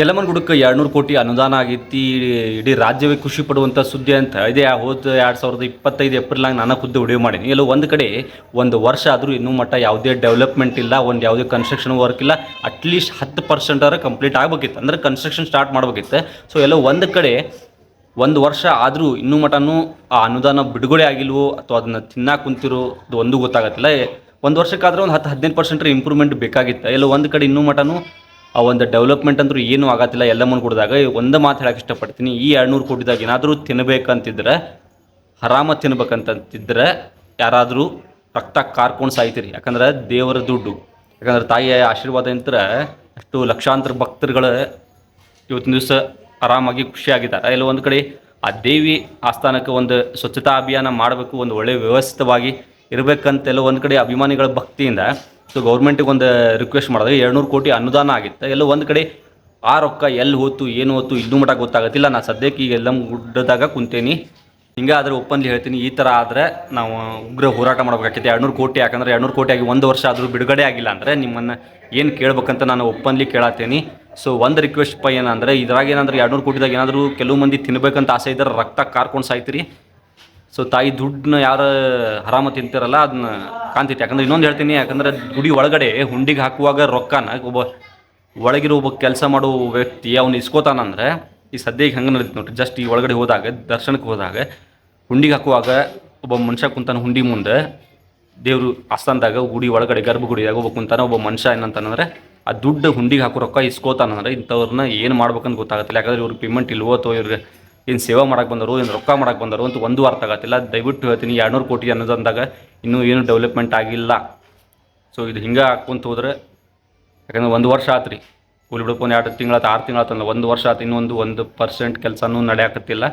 ಯಲಮನಗುಡ್ಡಕ್ಕೆ 200 ಕೋಟಿ ಅನುದಾನ ಆಗೈತಿ. ಇಡೀ ರಾಜ್ಯವೇ ಖುಷಿ ಪಡುವಂಥ ಸುದ್ದಿ ಅಂತ ಇದೇ ಹೋದ 2025 ಏಪ್ರಿಲ್ನಾಗ ನಾನು ಖುದ್ದು ವಿಡಿಯೋ ಮಾಡೀನಿ. ಎಲ್ಲೋ ಒಂದು ಕಡೆ ಒಂದು ವರ್ಷ ಆದರೂ ಇನ್ನೂ ಮಟ್ಟ ಯಾವುದೇ ಡೆವಲಪ್ಮೆಂಟ್ ಇಲ್ಲ, ಯಾವುದೇ ಕನ್ಸ್ಟ್ರಕ್ಷನ್ ವರ್ಕ್ ಇಲ್ಲ. ಅಟ್ಲೀಸ್ಟ್ 10% ಕಂಪ್ಲೀಟ್ ಆಗಬೇಕಿತ್ತು, ಅಂದರೆ ಕನ್ಸ್ಟ್ರಕ್ಷನ್ ಸ್ಟಾರ್ಟ್ ಮಾಡಬೇಕಿತ್ತು. ಸೊ ಎಲ್ಲೋ ಒಂದು ಕಡೆ ಒಂದು ವರ್ಷ ಆದರೂ ಇನ್ನೂ ಮಟನೂ ಆ ಅನುದಾನ ಬಿಡುಗಡೆ ಆಗಿಲ್ವೋ ಅಥವಾ ಅದನ್ನು ತಿನ್ನಕ್ಕೆ ಕುಂತಿರೋ ಅದು ಒಂದು ಗೊತ್ತಾಗತ್ತಿಲ್ಲ. ಒಂದು ವರ್ಷಕ್ಕಾದ್ರೆ ಒಂದು 10-15% ಇಂಪ್ರೂವ್ಮೆಂಟ್ ಬೇಕಾಗಿತ್ತು. ಎಲ್ಲೋ ಒಂದು ಕಡೆ ಇನ್ನೂ ಮಟನೂ ಆ ಒಂದು ಡೆವಲಪ್ಮೆಂಟ್ ಅಂದ್ರೂ ಏನೂ ಆಗತ್ತಿಲ್ಲ. ಯಲಮನಗುಡ್ಡದಾಗ ಒಂದು ಮಾತು ಹೇಳಕ್ಕೆ ಇಷ್ಟಪಡ್ತೀನಿ, ಈ 200 ಕೋಟಿದಾಗ ಏನಾದರೂ ತಿನ್ನಬೇಕಂತಿದ್ರೆ, ಹರಾಮ ತಿನ್ಬೇಕಂತಿದ್ರೆ ಯಾರಾದರೂ ರಕ್ತ ಕಾರ್ಕೊಂಡು ಸಾಯ್ತೀರಿ. ಯಾಕಂದ್ರೆ ದೇವರ ದುಡ್ಡು, ಯಾಕಂದ್ರೆ ತಾಯಿಯ ಆಶೀರ್ವಾದ ಅಂತ ಅಷ್ಟು ಲಕ್ಷಾಂತರ ಭಕ್ತರುಗಳು ಇವತ್ತಿನ ದಿವಸ ಆರಾಮಾಗಿ ಖುಷಿಯಾಗಿದ್ದಾರೆ. ಎಲ್ಲ ಒಂದು ಕಡೆ ಆ ದೇವಿ ಆಸ್ಥಾನಕ್ಕೆ ಒಂದು ಸ್ವಚ್ಛತಾ ಅಭಿಯಾನ ಮಾಡಬೇಕು, ಒಂದು ಒಳ್ಳೆಯ ವ್ಯವಸ್ಥಿತವಾಗಿ ಇರಬೇಕಂತೆಲ್ಲ ಒಂದು ಕಡೆ ಅಭಿಮಾನಿಗಳ ಭಕ್ತಿಯಿಂದ ಸೊ ಗೌರ್ಮೆಂಟಿಗೆ ಒಂದು ರಿಕ್ವೆಸ್ಟ್ ಮಾಡಿದಾಗ 200 ಕೋಟಿ ಅನುದಾನ ಆಗಿತ್ತು. ಎಲ್ಲ ಒಂದು ಕಡೆ ಆ ರೊಕ್ಕ ಎಲ್ಲಿ ಹೋಯ್ತು ಏನು ಹೋಯ್ತು ಇನ್ನೂ ಮಟ್ಟ ಗೊತ್ತಾಗತ್ತಿಲ್ಲ. ನಾನು ಸದ್ಯಕ್ಕೆ ಈಗ ಯಲಮನಗುಡ್ಡದಾಗ ಕುಂತೇನಿ. ಹಿಂಗೆ ಆದರೆ ಒಪ್ಪಂದು ಹೇಳ್ತೀನಿ, ಈ ಥರ ಆದರೆ ನಾವು ಉಗ್ರ ಹೋರಾಟ ಮಾಡಬೇಕಾಗ್ತೈತೆ. 200 ಕೋಟಿ, ಯಾಕಂದರೆ 200 ಕೋಟಿ ಆಗಿ ಒಂದು ವರ್ಷ ಆದರೂ ಬಿಡುಗಡೆ ಆಗಿಲ್ಲ ಅಂದರೆ ನಿಮ್ಮನ್ನು ಏನು ಕೇಳ್ಬೇಕಂತ ನಾನು ಒಪ್ಪಂದ್ಲಿ ಕೇಳತ್ತೀನಿ. ಸೊ ಒಂದು ರಿಕ್ವೆಸ್ಟ್ ಏನಂದರೆ, ಇದ್ರಾಗ ಏನಂದ್ರೆ 200 ಕೋಟಿದಾಗ ಏನಾದರೂ ಕೆಲವು ಮಂದಿ ತಿನ್ಬೇಕಂತ ಆಸೆ ಇದ್ದರೆ ರಕ್ತ ಕಾರ್ಕೊಂಡು ಸಾಯ್ತೀರಿ. ಸೊ ತಾಯಿ ದುಡ್ಡನ್ನ ಯಾರು ಹರಾಮ ತಿಂತಿರಲ್ಲ ಅದನ್ನ ಕಾಣ್ತೈತಿ. ಯಾಕಂದ್ರೆ ಇನ್ನೊಂದು ಹೇಳ್ತೀನಿ, ಯಾಕಂದ್ರೆ ಗುಡಿ ಒಳಗಡೆ ಹುಂಡಿಗೆ ಹಾಕುವಾಗ ರೊಕ್ಕನ ಒಬ್ಬ ಒಳಗಿರೋ ಒಬ್ಬ ಕೆಲಸ ಮಾಡೋ ವ್ಯಕ್ತಿ ಅವ್ನು ಇಸ್ಕೋತಾನಂದ್ರೆ, ಈ ಸದ್ಯಕ್ಕೆ ಹಂಗೆ ನಡೀತು ನೋಡ್ರಿ. ಜಸ್ಟ್ ಈ ಒಳಗಡೆ ಹೋದಾಗ, ದರ್ಶನಕ್ಕೆ ಹೋದಾಗ ಹುಂಡಿಗೆ ಹಾಕುವಾಗ ಒಬ್ಬ ಮನುಷ್ಯ ಕುಂತಾನ ಹುಂಡಿ ಮುಂದೆ, ದೇವರು ಆಸ್ಥಾನದಾಗ ಗುಡಿ ಒಳಗಡೆ ಗರ್ಭಗುಡಿಯಾಗ ಒಬ್ಬ ಕುಂತಾನ. ಒಬ್ಬ ಮನುಷ್ಯ ಏನಂತಂದ್ರೆ ಆ ದುಡ್ಡು ಹುಂಡಿಗೆ ಹಾಕೋ ರೊಕ್ಕ ಇಸ್ಕೋತಾನಂದ್ರೆ ಇಂಥವ್ರನ್ನ ಏನು ಮಾಡ್ಬೇಕಂತ ಗೊತ್ತಾಗತ್ತಿಲ್ಲ. ಯಾಕಂದ್ರೆ ಇವ್ರಿಗೆ ಪೇಮೆಂಟ್ ಇಲ್ವೋ ಅಥವಾ ಇವ್ರಿಗೆ ಏನು ಸೇವಾ ಮಾಡಕ್ಕೆ ಬಂದರು, ಏನು ರೊಕ್ಕ ಮಾಡಕ್ಕೆ ಬಂದರು ಅಂತ ಒಂದು ಅರ್ಥ ಆಗತ್ತಿಲ್ಲ. ದಯವಿಟ್ಟು ಹೇಳ್ತೀನಿ, 200 ಕೋಟಿ ಅನ್ನೋದಂದಾಗ ಇನ್ನೂ ಏನು ಡೆವಲಪ್ಮೆಂಟ್ ಆಗಿಲ್ಲ. ಸೊ ಇದು ಹಿಂಗೆ ಹಾಕ್ಕೊಂತ ಹೋದ್ರೆ, ಯಾಕಂದ್ರೆ ಒಂದು ವರ್ಷ ಆತು ರೀ, ಕೂಲಿ ಬಿಡಕ್ಕೆ ಒಂದು 2 ತಿಂಗಳು 6 ತಿಂಗಳು ಆತಂದ್ರೆ 1 ವರ್ಷ ಆತು, ಇನ್ನೊಂದು 1% ಕೆಲಸನೂ ನಡೆಯಾಕತ್ತಿಲ್ಲ.